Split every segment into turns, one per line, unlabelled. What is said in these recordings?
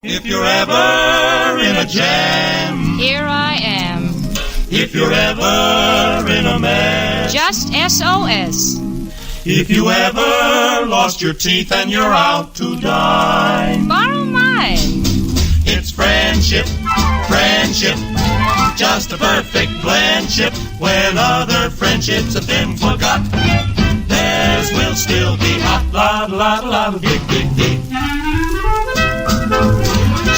If you're ever in a jam,
here I am.
If you're ever in a mess,
just SOS.
If you ever lost your teeth and you're out to dine,
borrow mine.
It's friendship, friendship, just a perfect blendship. When other friendships have been forgot, theirs will still be hot. La la la la, dig dig dig.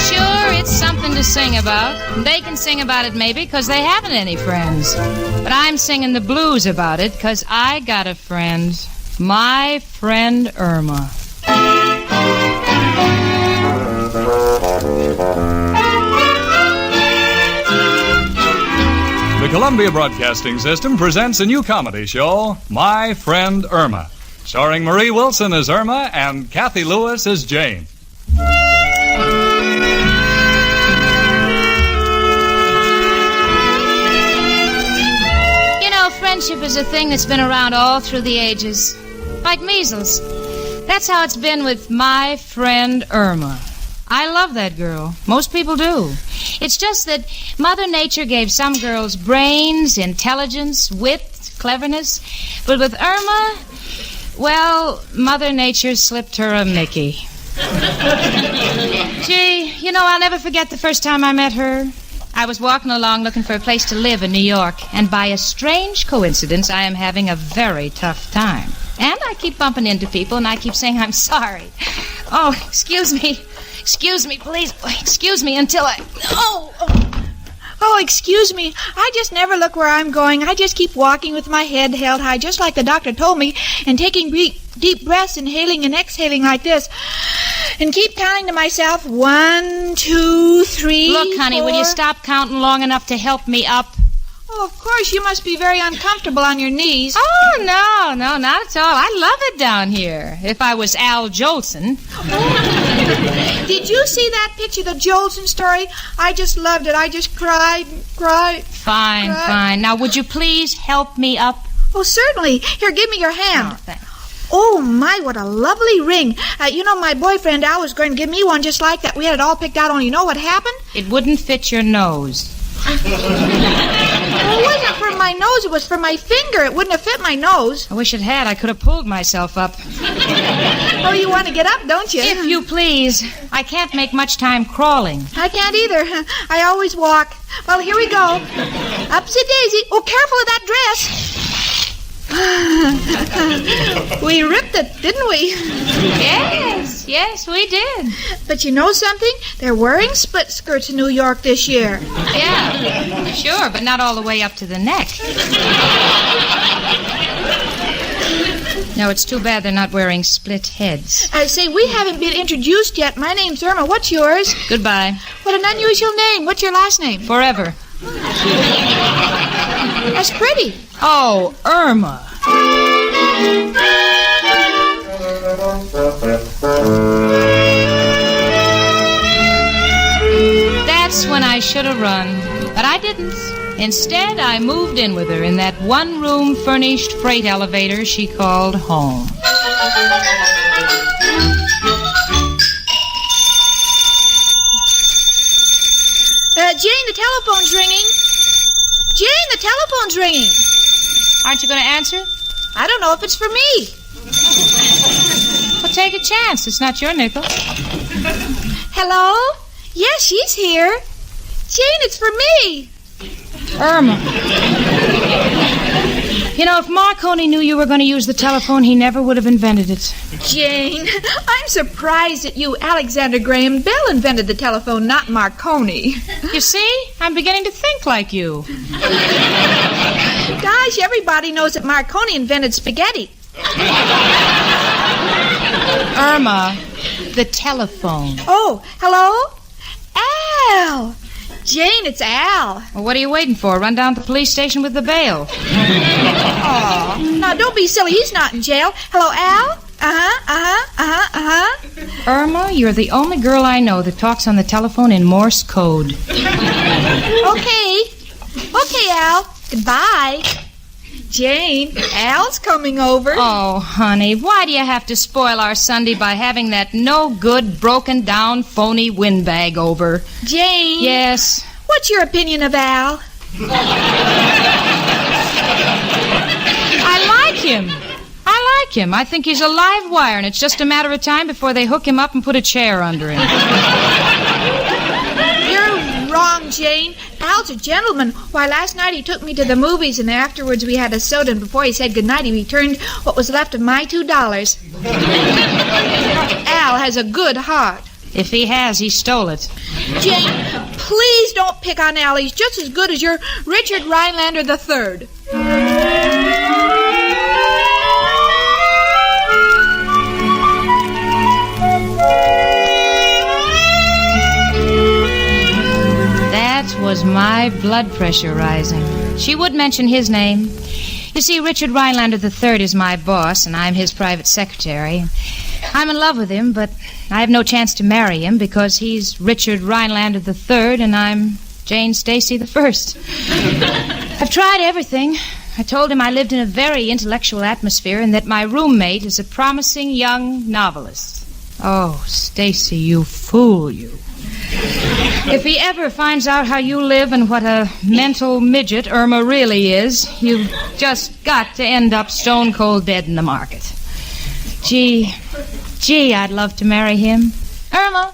Sure, it's something to sing about. They can sing about it maybe because they haven't any friends. But I'm singing the blues about it because I got a friend. My friend Irma.
The Columbia Broadcasting System presents a new comedy show, My Friend Irma, starring Marie Wilson as Irma and Kathy Lewis as Jane.
Friendship is a thing that's been around all through the ages. Like measles. That's how it's been with my friend Irma. I love that girl. Most people do. It's just that Mother Nature gave some girls brains, intelligence, wit, cleverness. But with Irma, well, Mother Nature slipped her a Mickey. Gee, I'll never forget the first time I met her. I was walking along looking for a place to live in New York, and by a strange coincidence, I am having a very tough time. And I keep bumping into people, and I keep saying I'm sorry. Oh, excuse me, please. Excuse me until I...
Oh, excuse me. I just never look where I'm going. I just keep walking with my head held high, just like the doctor told me, and taking deep breaths, inhaling and exhaling like this. And keep counting to myself, 1, 2, 3,
Look, honey,
4.
will you stop counting long enough to help me up?
Oh, of course, you must be very uncomfortable on your knees.
Oh, no, not at all. I love it down here. If I was Al Jolson.
Oh. Did you see that picture, the Jolson story? I just loved it. I just cried.
Fine. Now, would you please help me up?
Oh, certainly. Here, give me your hand.
Oh, thanks.
Oh, my, what a lovely ring. My boyfriend Al was going to give me one just like that. We had it all picked out, only you know what happened?
It wouldn't fit your nose.
Well, it wasn't for my nose. It was for my finger. It wouldn't have fit my nose.
I wish it had. I could have pulled myself up.
Oh, you want to get up, don't you?
If you please. I can't make much time crawling.
I can't either. I always walk. Well, here we go. Upsy-daisy. Oh, careful of that dress. We ripped it, didn't we?
Yes, we did.
But you know something? They're wearing split skirts in New York this year.
Yeah, sure, but not all the way up to the neck. No, it's too bad they're not wearing split heads.
I say, we haven't been introduced yet. My name's Irma. What's yours?
Goodbye.
What an unusual name. What's your last name?
Forever.
That's pretty.
Oh, Irma. That's when I should have run, but I didn't. Instead, I moved in with her in that one-room furnished freight elevator she called home.
Jane, the telephone's ringing. Jane, the telephone's ringing.
Aren't you going to answer?
I don't know if it's for me.
Well, take a chance. It's not your nickel.
Hello? Yes, she's here. Jane, it's for me.
Irma. If Marconi knew you were going to use the telephone, he never would have invented it.
Jane, I'm surprised at you. Alexander Graham Bell invented the telephone, not Marconi.
You see? I'm beginning to think like you.
Gosh, everybody knows that Marconi invented spaghetti.
Irma, the telephone.
Oh, hello? Al! Jane, it's Al.
Well, what are you waiting for? Run down to the police station with the bail.
Oh, now don't be silly. He's not in jail. Hello, Al?
Irma, you're the only girl I know that talks on the telephone in Morse code.
Okay, Al. Goodbye. Jane, Al's coming over.
Oh, honey, why do you have to spoil our Sunday by having that no-good, broken-down, phony windbag over?
Jane.
Yes?
What's your opinion of Al?
I like him. I think he's a live wire, and it's just a matter of time before they hook him up and put a chair under him.
You're wrong, Jane. Al's a gentleman. Why, last night he took me to the movies, and afterwards we had a soda, and before he said goodnight, he returned what was left of my $2. Al has a good heart.
If he has, he stole it.
Jane, please don't pick on Al. He's just as good as your Richard Rhinelander III.
That was my blood pressure rising. She would mention his name. You see, Richard Rhinelander III is my boss, and I'm his private secretary. I'm in love with him, but I have no chance to marry him because he's Richard Rhinelander III, and I'm Jane Stacy I. I've tried everything. I told him I lived in a very intellectual atmosphere and that my roommate is a promising young novelist. Oh, Stacy, you fool, you. If he ever finds out how you live and what a mental midget Irma really is, you've just got to end up stone cold dead in the market. Gee, I'd love to marry him. Irma,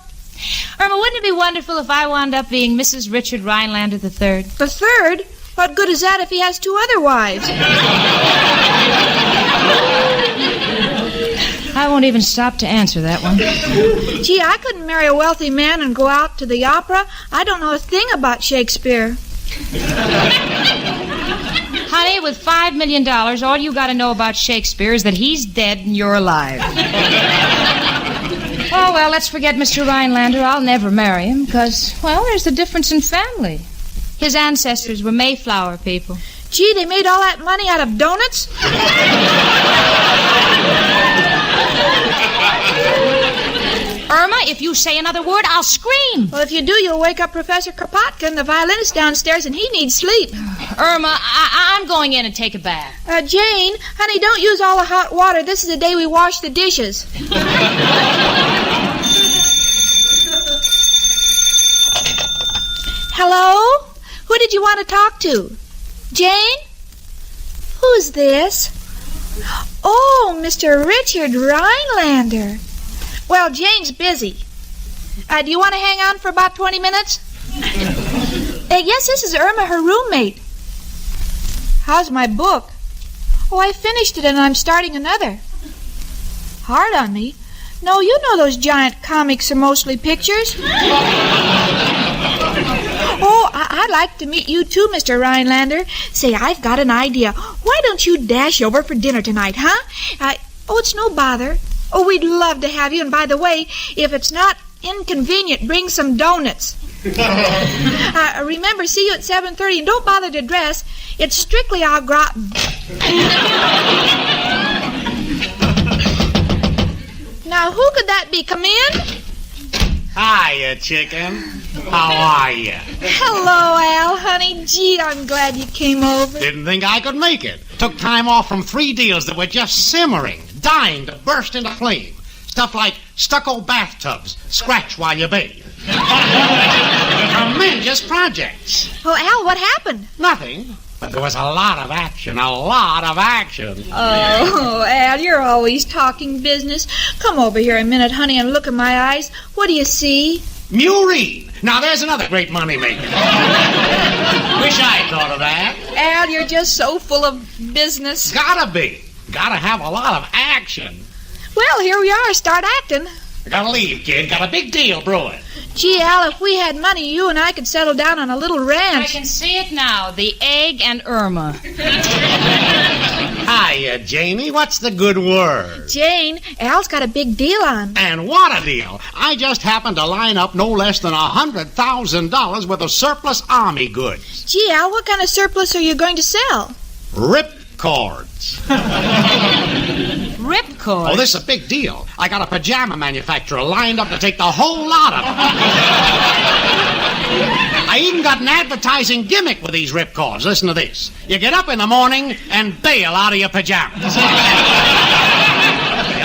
wouldn't it be wonderful if I wound up being Mrs. Richard Rhinelander III?
The third? What good is that if he has 2 other wives?
I won't even stop to answer that one.
Gee, I couldn't marry a wealthy man and go out to the opera. I don't know a thing about Shakespeare.
Honey, with $5 million, all you got to know about Shakespeare is that he's dead and you're alive. Oh, well, let's forget Mr. Rhinelander. I'll never marry him because, well, there's a difference in family. His ancestors were Mayflower people.
Gee, they made all that money out of donuts?
Irma, if you say another word, I'll scream.
Well, if you do, you'll wake up Professor Kropotkin, the violinist downstairs, and he needs sleep.
Irma, I'm going in and take a bath.
Jane, honey, don't use all the hot water. This is the day we wash the dishes. Hello? Who did you want to talk to? Jane? Who's this? Oh, Mr. Richard Rhinelander. Well, Jane's busy. Do you want to hang on for about 20 minutes? Yes, this is Irma, her roommate. How's my book? Oh, I finished it and I'm starting another. Hard on me? No, you know those giant comics are mostly pictures. Oh, I'd like to meet you too, Mr. Rhinelander. Say, I've got an idea. Why don't you dash over for dinner tonight, huh? It's no bother. Oh, we'd love to have you. And by the way, if it's not inconvenient, bring some donuts. Remember, see you at 7:30, and don't bother to dress. It's strictly au gratin. Now, who could that be? Come in.
Hiya, chicken. How are you?
Hello, Al, honey. Gee, I'm glad you came over.
Didn't think I could make it. Took time off from 3 deals that were just simmering, dying to burst into flame. Stuff like stucco bathtubs, scratch while you bathe. Tremendous projects.
Oh, Al, what happened?
Nothing, but there was a lot of action.
Oh, Al, you're always talking business. Come over here a minute, honey, and look in my eyes. What do you see?
Murine. Now, there's another great moneymaker. Wish I'd thought of that.
Al, you're just so full of business.
Gotta be. Gotta have a lot of action.
Well, here we are. Start acting.
I gotta leave, kid. Got a big deal brewing.
Gee, Al, if we had money, you and I could settle down on a little ranch.
I can see it now. The Egg and Irma.
Hiya, Janie. What's the good word?
Jane, Al's got a big deal on.
And what a deal. I just happened to line up no less than $100,000 worth of surplus army goods.
Gee, Al, what kind of surplus are you going to sell?
Ripcords.
Ripcord?
Oh, this is a big deal. I got a pajama manufacturer lined up to take the whole lot of them. I even even got an advertising gimmick with these ripcords. Listen to this. You get up in the morning and bail out of your pajamas. You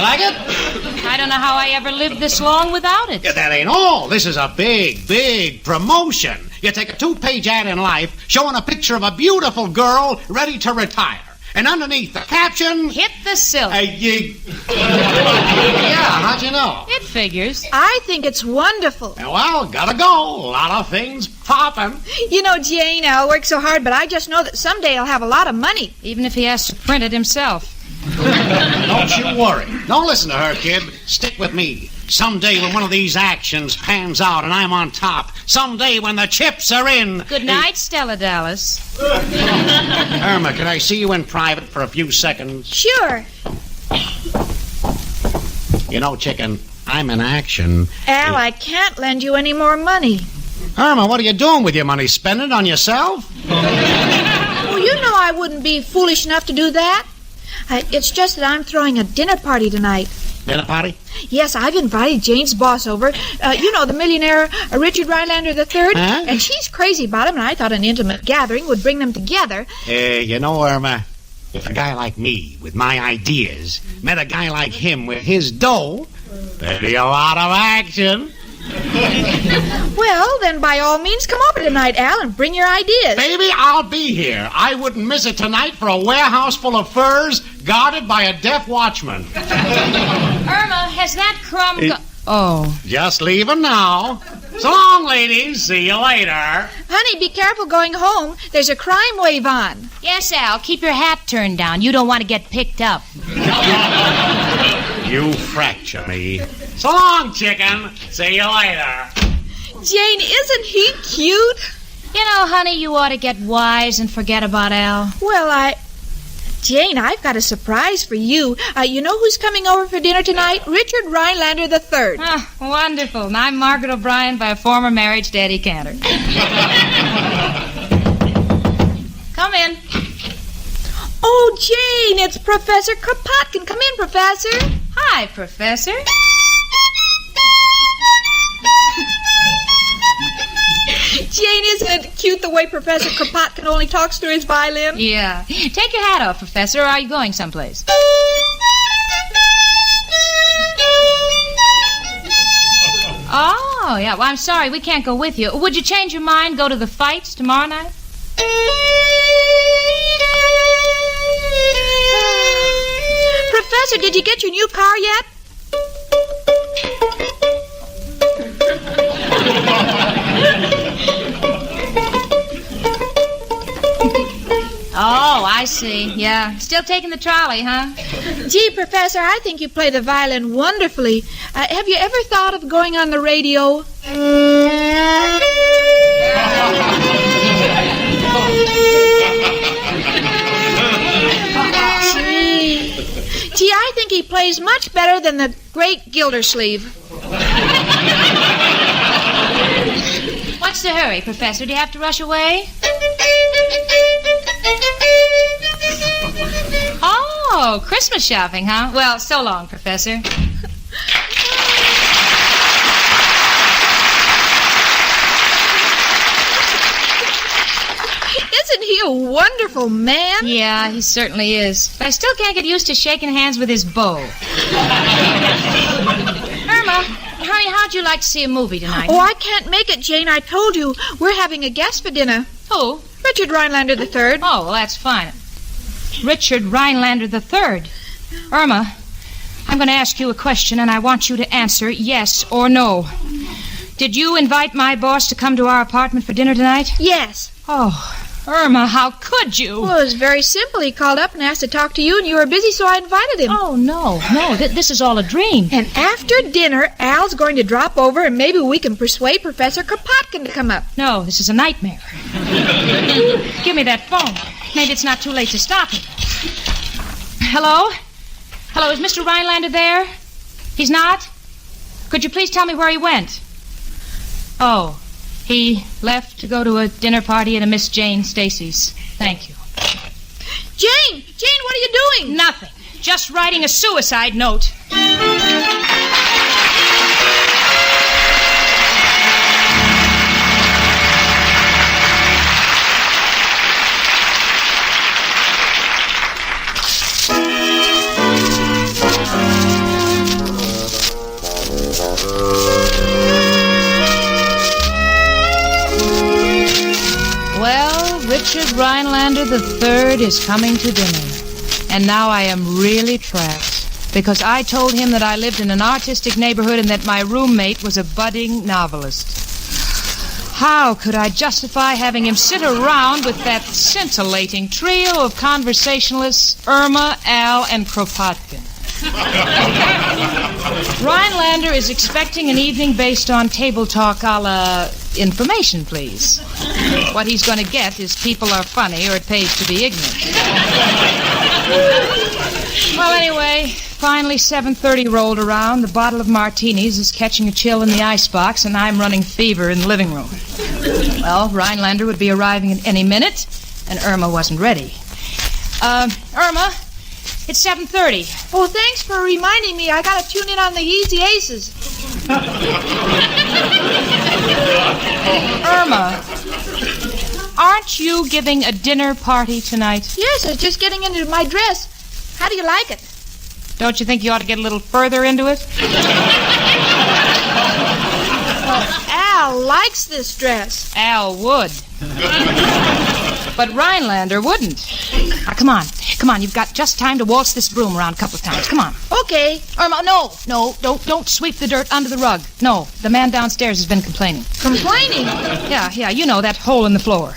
like it?
I don't know how I ever lived this long without it.
Yeah, that ain't all. This is a big, big promotion. You take a 2-page ad in Life showing a picture of a beautiful girl ready to retire. And underneath the caption...
Hit the silk.
Yeah, how'd you know?
It figures.
I think it's wonderful.
Well, gotta go. A lot of things popping.
You know, Jane, Al works so hard, but I just know that someday he'll have a lot of money.
Even if he has to print it himself.
Don't you worry. Don't listen to her, kid. Stick with me. Someday when one of these actions pans out and I'm on top. Someday when the chips are in.
Good night, Stella Dallas.
Irma, can I see you in private for a few seconds?
Sure.
You know, chicken, I'm in action.
Al, I can't lend you any more money.
Irma, what are you doing with your money? Spending it on yourself?
Well, you know I wouldn't be foolish enough to do that. It's just that I'm throwing a dinner party tonight.
Dinner party?
Yes, I've invited Jane's boss over. You know, the millionaire Richard Rhinelander III.
Huh?
And she's crazy about him, and I thought an intimate gathering would bring them together.
You know, Irma, if a guy like me, with my ideas, met a guy like him with his dough, there'd be a lot of action.
Well, then by all means come over tonight, Al, and bring your ideas.
Baby, I'll be here. I wouldn't miss it tonight for a warehouse full of furs guarded by a deaf watchman.
Irma, has that crumb... Oh.
Just leaving now. So long, ladies. See you later.
Honey, be careful going home. There's a crime wave on.
Yes, Al, keep your hat turned down. You don't want to get picked up.
You fracture me. So long, chicken. See you later.
Jane, isn't he cute?
You know, honey, you ought to get wise and forget about Al.
Well, Jane, I've got a surprise for you. You know who's coming over for dinner tonight? Richard Rhinelander III.
Ah, wonderful. And I'm Margaret O'Brien by a former marriage to Eddie Cantor. Come in.
Oh, Jane, it's Professor Kropotkin. Come in, Professor.
Hi, Professor.
Jane, isn't it cute the way Professor Kropotkin only talks through his violin?
Yeah. Take your hat off, Professor, or are you going someplace? Oh, yeah. Well, I'm sorry. We can't go with you. Would you change your mind, go to the fights tomorrow night?
Professor, did you get your new car yet?
Oh, I see. Yeah. Still taking the trolley, huh?
Gee, Professor, I think you play the violin wonderfully. Have you ever thought of going on the radio? Gee, I think he plays much better than the great Gildersleeve.
What's the hurry, Professor? Do you have to rush away? Oh, Christmas shopping, huh? Well, so long, Professor.
Isn't he a wonderful man?
Yeah, he certainly is. But I still can't get used to shaking hands with his beau. Irma, honey, how'd you like to see a movie tonight?
Oh, I can't make it, Jane. I told you. We're having a guest for dinner.
Who?
Richard Rhinelander III.
Oh, well, that's fine. Richard Rhinelander III. Irma, I'm going to ask you a question, and I want you to answer yes or no. Did you invite my boss to come to our apartment for dinner tonight?
Yes.
Oh, Irma, how could you?
Well, it was very simple. He called up and asked to talk to you, and you were busy, so I invited him.
Oh, no. This is all a dream.
And after dinner, Al's going to drop over, and maybe we can persuade Professor Kropotkin to come up.
No, this is a nightmare. Give me that phone. Maybe it's not too late to stop him. Hello? Hello, is Mr. Rhinelander there? He's not? Could you please tell me where he went? Oh, he left to go to a dinner party at a Miss Jane Stacy's. Thank you.
Jane, what are you doing?
Nothing. Just writing a suicide note. Richard Rhinelander III is coming to dinner. And now I am really trapped. Because I told him that I lived in an artistic neighborhood and that my roommate was a budding novelist. How could I justify having him sit around with that scintillating trio of conversationalists, Irma, Al, and Kropotkin? Rhinelander is expecting an evening based on table talk a la information, please. What he's going to get is people are funny or it pays to be ignorant. Well, anyway, finally 7:30 rolled around. The bottle of martinis is catching a chill in the icebox, and I'm running fever in the living room. Well, Rhinelander would be arriving at any minute, and Irma wasn't ready. Irma, it's 7:30.
Oh, thanks for reminding me. I gotta tune in on the Easy Aces.
Irma, aren't you giving a dinner party tonight?
Yes, I was just getting into my dress. How do you like it?
Don't you think you ought to get a little further into it?
Al likes this dress.
Al would. But Rhinelander wouldn't. Now, come on. You've got just time to waltz this broom around a couple of times. Come on.
Okay.
Irma, no, don't sweep the dirt under the rug. No, the man downstairs has been complaining.
Complaining?
Yeah, you know, that hole in the floor.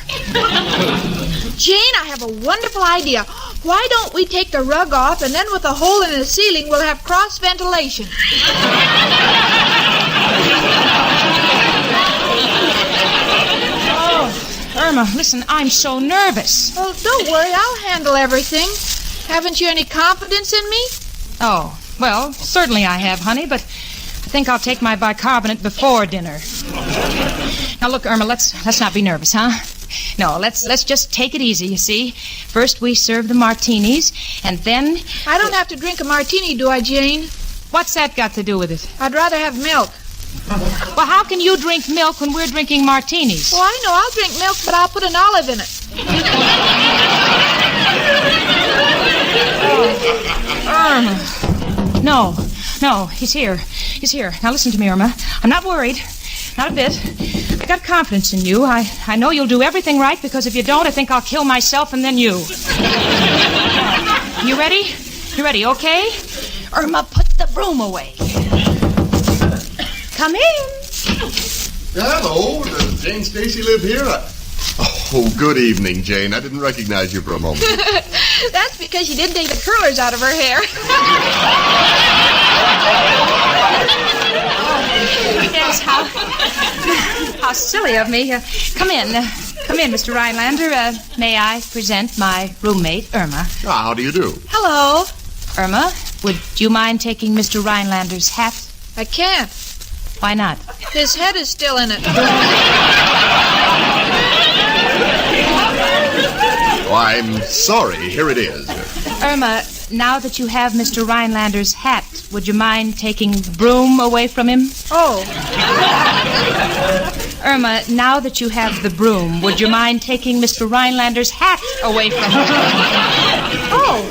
Jane, I have a wonderful idea. Why don't we take the rug off, and then with a hole in the ceiling, we'll have cross ventilation.
Oh, Irma, listen, I'm so nervous.
Oh, don't worry, I'll handle everything. Haven't you any confidence in me?
Oh, well, certainly I have, honey, but I think I'll take my bicarbonate before dinner. Now, look, Irma, let's not be nervous, huh? No, let's just take it easy, you see. First we serve the martinis, and then...
I don't have to drink a martini, do I, Jane?
What's that got to do with it?
I'd rather have milk.
Well, how can you drink milk when we're drinking martinis?
Oh, I know. I'll drink milk, but I'll put an olive in it.
Irma. No, he's here. Now listen to me, Irma. I'm not worried. Not a bit. I got confidence in you. I know you'll do everything right, because if you don't, I think I'll kill myself and then you. You ready? You ready, okay? Irma, put the broom away. Come in.
Hello. Does Jane Stacy live here? Oh, good evening, Jane. I didn't recognize you for a moment.
That's because you didn't take the curlers out of her hair.
Yes, how silly of me. Come in, Mr. Rhinelander. May I present my roommate, Irma?
How do you do?
Hello.
Irma, would you mind taking Mr. Rhinelander's hat?
I can't.
Why not?
His head is still in it.
Oh, I'm sorry. Here it is.
Irma, now that you have Mr. Rhinelander's hat, would you mind taking the broom away from him?
Oh.
Irma, now that you have the broom, would you mind taking Mr. Rhinelander's hat away from him?
Oh.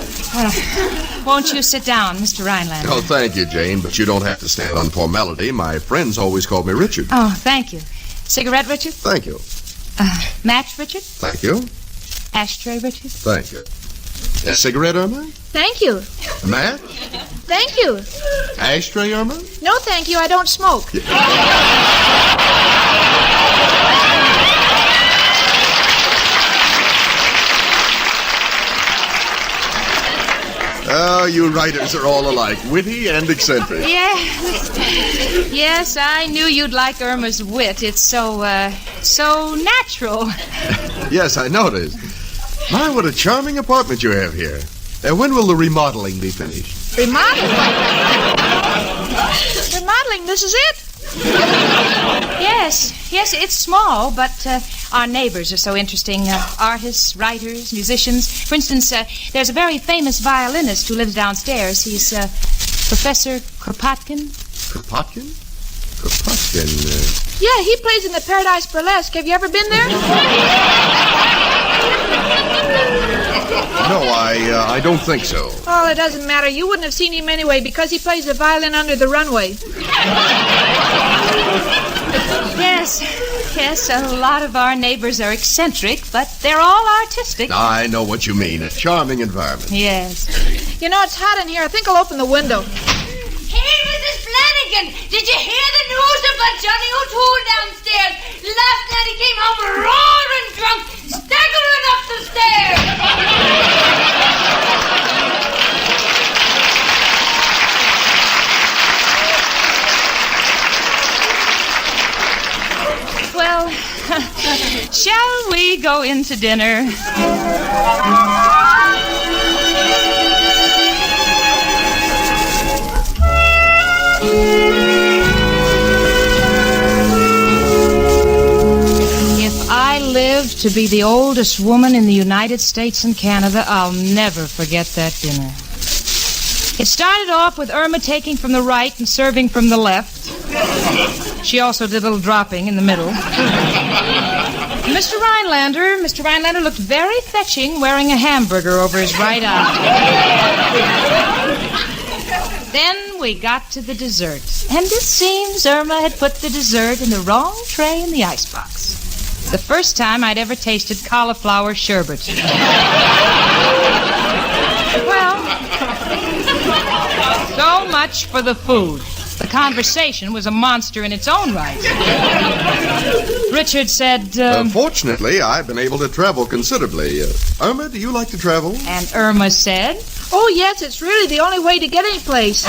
Won't you sit down, Mr. Rhinelander?
Oh, thank you, Jane, but you don't have to stand on formality. My friends always call me Richard.
Oh, thank you. Cigarette, Richard?
Thank you.
Match, Richard?
Thank you.
Ashtray, Richard?
Thank you. A cigarette, Irma?
Thank you.
A match?
Thank you.
Ashtray, Irma?
No, thank you. I don't smoke.
Oh, you writers are all alike, witty and eccentric.
Yes, I knew you'd like Irma's wit. It's so natural.
Yes, I noticed. My, what a charming apartment you have here. When will the remodeling be finished?
Remodeling? Remodeling, this is it?
Yes, it's small, but our neighbors are so interesting. Artists, writers, musicians. For instance, there's a very famous violinist who lives downstairs. He's Professor Kropotkin.
Kropotkin? Kropotkin,
Yeah, he plays in the Paradise Burlesque. Have you ever been there?
No, I don't think so.
Oh, it doesn't matter. You wouldn't have seen him anyway because he plays the violin under the runway.
Yes, a lot of our neighbors are eccentric, but they're all artistic.
I know what you mean. A charming environment.
Yes.
You know, it's hot in here. I think I'll open the window.
Hey, Mrs. Flanagan, did you hear the news about Johnny O'Toole downstairs? Last night he came home roaring drunk, staggering up the stairs.
Well, shall we go into dinner? If I live to be the oldest woman in the United States and Canada, I'll never forget that dinner. It started off with Irma taking from the right and serving from the left. She also did a little dropping in the middle. Mr. Rhinelander looked very fetching wearing a hamburger over his right eye. Then we got to the dessert. And it seems Irma had put the dessert in the wrong tray in the icebox. The first time I'd ever tasted cauliflower sherbet. Well, so much for the food. The conversation was a monster in its own right. Richard said,
Fortunately, I've been able to travel considerably. Irma, do you like to travel?
And Irma said,
Oh, yes, it's really the only way to get any place.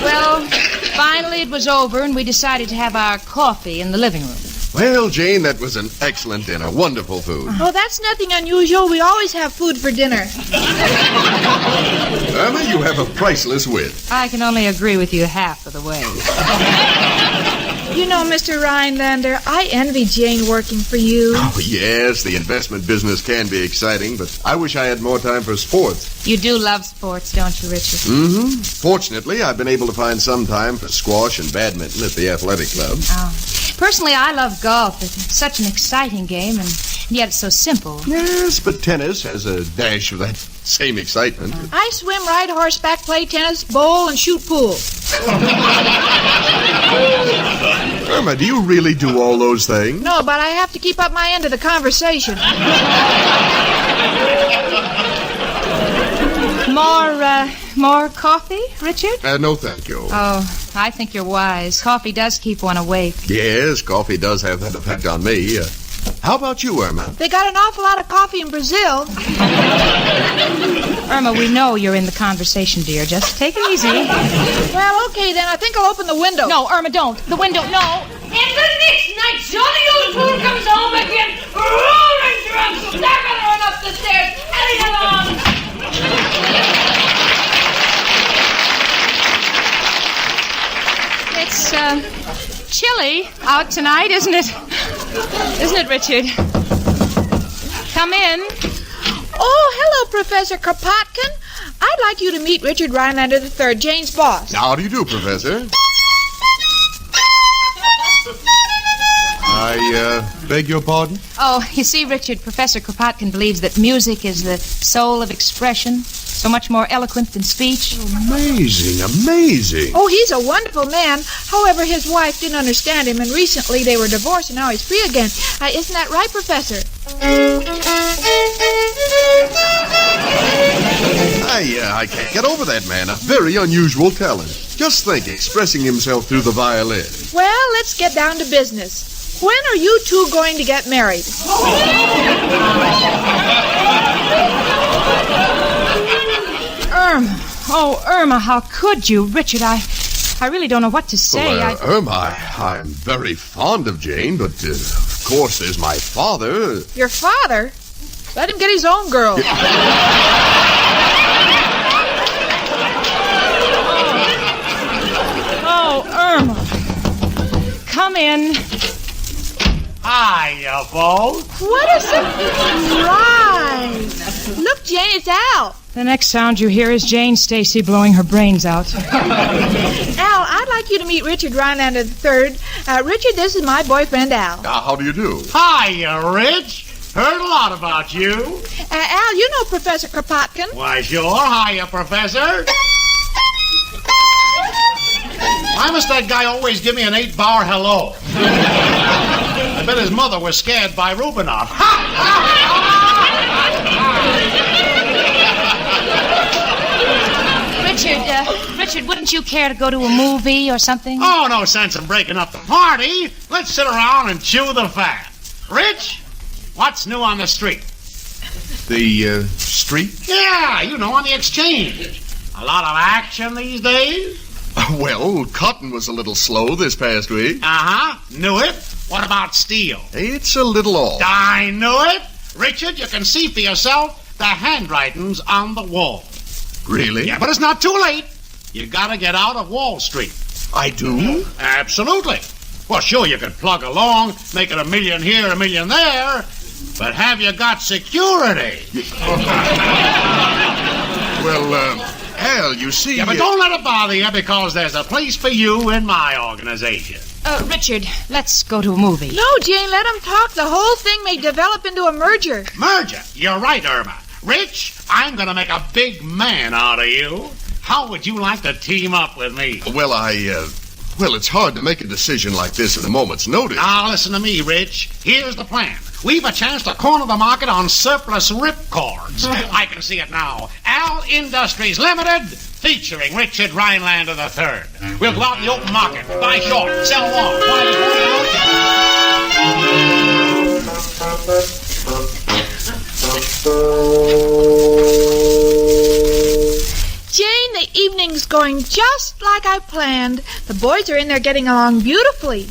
well, finally it was over and we decided to have our coffee in the living room.
Well, Jane, that was an excellent dinner. Wonderful food.
Oh, that's nothing unusual. We always have food for dinner.
Irma, you have a priceless wit.
I can only agree with you half of the way.
You know, Mr. Rhinelander, I envy Jane working for you.
Oh, yes, the investment business can be exciting, but I wish I had more time for sports.
You do love sports, don't you, Richard?
Mm-hmm. Fortunately, I've been able to find some time for squash and badminton at the athletic club.
Oh. Personally, I love golf. It's such an exciting game, and yet it's so simple.
Yes, but tennis has a dash of that same excitement.
I swim, ride horseback, play tennis, bowl, and shoot pool.
Irma, do you really do all those things?
No, but I have to keep up my end of the conversation.
More coffee, Richard?
No, thank you.
Oh, I think you're wise. Coffee does keep one awake.
Yes, coffee does have that effect on me. How about you, Irma?
They got an awful lot of coffee in Brazil.
Irma, we know you're in the conversation, dear. Just take it easy.
Well, okay, then. I think I'll open the window.
No, Irma, don't. The window, no.
And the next night, Johnny O'Toole comes home again, roaring drunk, staggering up the stairs, heading along.
It's, chilly out tonight, isn't it? Isn't it, Richard? Come in.
Oh, hello, Professor Kropotkin. I'd like you to meet Richard Rhinelander III, Jane's boss.
How do you do, Professor? I beg your pardon?
Oh, you see, Richard, Professor Kropotkin believes that music is the soul of expression, so much more eloquent than speech.
Amazing.
Oh, he's a wonderful man. However, his wife didn't understand him, and recently they were divorced, and now he's free again. Isn't that right, Professor?
I can't get over that man. A very unusual talent. Just think, expressing himself through the violin.
Well, let's get down to business. When are you two going to get married?
Irma. Oh, Irma, how could you? Richard, I really don't know what to say.
Well, Irma, I'm very fond of Jane, but of course there's my father.
Your father? Let him get his own girl.
Oh, Irma. Come in.
Hiya, folks.
What a surprise. Look, Jane, it's Al.
The next sound you hear is Jane Stacy blowing her brains out.
Al, I'd like you to meet Richard Rhinelander III. Richard, this is my boyfriend, Al.
How do you do?
Hiya, Rich. Heard a lot about you.
Al, you know Professor Kropotkin.
Why, sure. Hiya, Professor. Why must that guy always give me an 8-bar hello? I bet his mother was scared by Rubinoff.
Richard, wouldn't you care to go to a movie or something?
Oh, no sense in breaking up the party. Let's sit around and chew the fat. Rich, what's new on the street?
The, street?
Yeah, you know, on the exchange. A lot of action these days?
Well, cotton was a little slow this past week.
Uh-huh. Knew it. What about steel?
It's a little off.
I knew it. Richard, you can see for yourself the handwritings on the wall.
Really?
Yeah, but it's not too late. You gotta get out of Wall Street.
I do?
Absolutely. Well, sure, you could plug along, make it $1 million here, $1 million there, but have you got security?
Well, Al, you see...
Yeah, but don't let it bother you, because there's a place for you in my organization.
Richard, let's go to a movie.
No, Jane, let him talk. The whole thing may develop into a merger.
Merger? You're right, Irma. Rich, I'm gonna make a big man out of you. How would you like to team up with me?
Well, well, it's hard to make a decision like this at a moment's notice.
Now, listen to me, Rich. Here's the plan. We've a chance to corner the market on surplus ripcords. I can see it now. Al Industries Limited, featuring Richard Rhinelander III. We'll go out in the open market, buy short, sell long.
Jane, the evening's going just like I planned. The boys are in there getting along beautifully.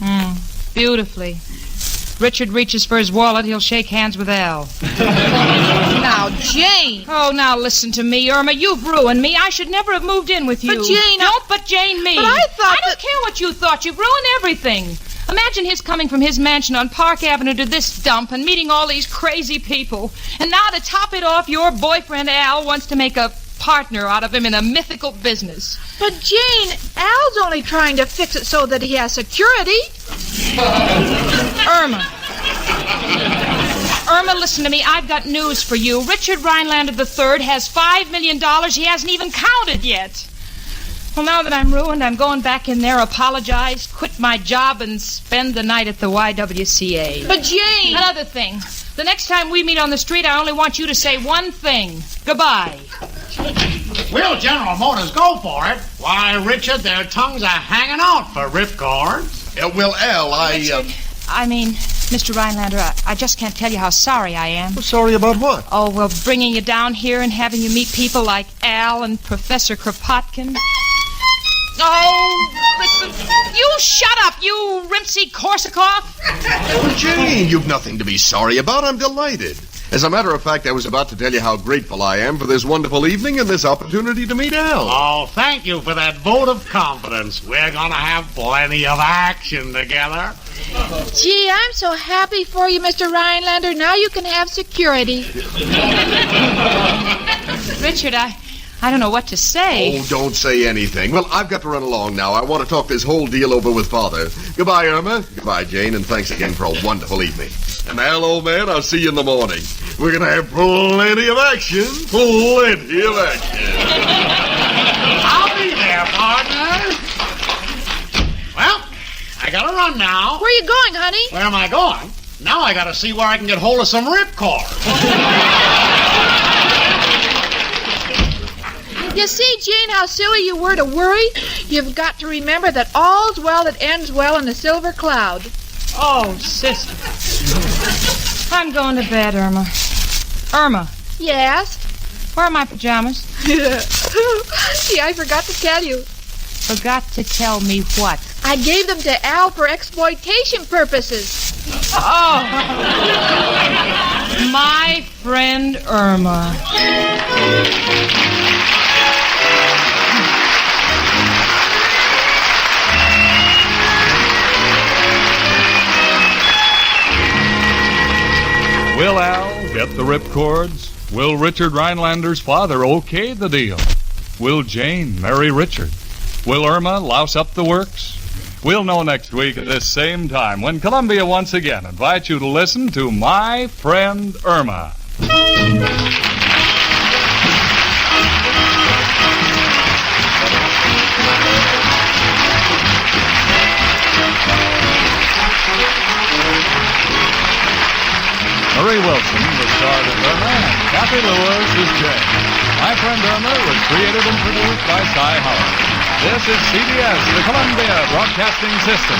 Beautifully. Richard reaches for his wallet, he'll shake hands with Al.
Now, Jane.
Oh, now listen to me, Irma. You've ruined me. I should never have moved in with you.
But Jane,
Don't but Jane me.
But I thought
I don't care what you thought. You've ruined everything. Imagine his coming from his mansion on Park Avenue to this dump and meeting all these crazy people. And now to top it off, your boyfriend Al wants to make a partner out of him in a mythical business.
But Jane, Al's only trying to fix it so that he has security.
Irma, listen to me. I've got news for you. Richard Rhinelander III has $5 million he hasn't even counted yet. Well, now that I'm ruined, I'm going back in there, apologize, quit my job, and spend the night at the YWCA.
But Jane...
Another thing. The next time we meet on the street, I only want you to say one thing. Goodbye.
Will General Motors go for it? Why, Richard, their tongues are hanging out for ripcords.
Well, Al,
Mr. Rhinelander, I just can't tell you how sorry I am.
Sorry about what?
Oh, well, bringing you down here and having you meet people like Al and Professor Kropotkin. Oh, listen. You shut up, you Rimsky-Korsakov.
Well, Jane, you've nothing to be sorry about. I'm delighted. As a matter of fact, I was about to tell you how grateful I am for this wonderful evening and this opportunity to meet Al.
Oh, thank you for that vote of confidence. We're gonna have plenty of action together.
Gee, I'm so happy for you, Mr. Rhinelander. Now you can have security.
Richard, I don't know what to say.
Oh, don't say anything. Well, I've got to run along now. I want to talk this whole deal over with Father. Goodbye, Irma. Goodbye, Jane, and thanks again for a wonderful evening. And Al, old man, I'll see you in the morning. We're going to have plenty of action. Plenty of action.
I'll be there, partner. Well, I gotta run now.
Where are you going, honey?
Where am I going? Now I gotta see where I can get hold of some ripcord.
You see, Jane, how silly you were to worry? You've got to remember that all's well that ends well in the silver cloud.
Oh, sister. I'm going to bed, Irma. Irma,
Yes?
where are my pajamas?
Gee, I forgot to tell you.
Forgot to tell me what?
I gave them to Al for exploitation purposes.
Oh. My friend Irma.
Will Al get the ripcords? Will Richard Rhinelander's father okay the deal? Will Jane marry Richard? Will Irma louse up the works? We'll know next week at this same time when Columbia once again invites you to listen to My Friend Irma. Marie Wilson was starred as Irma, and Kathy Lewis is Jane. My Friend Irma was created and produced by Cy Howard. This is CBS, the Columbia Broadcasting System.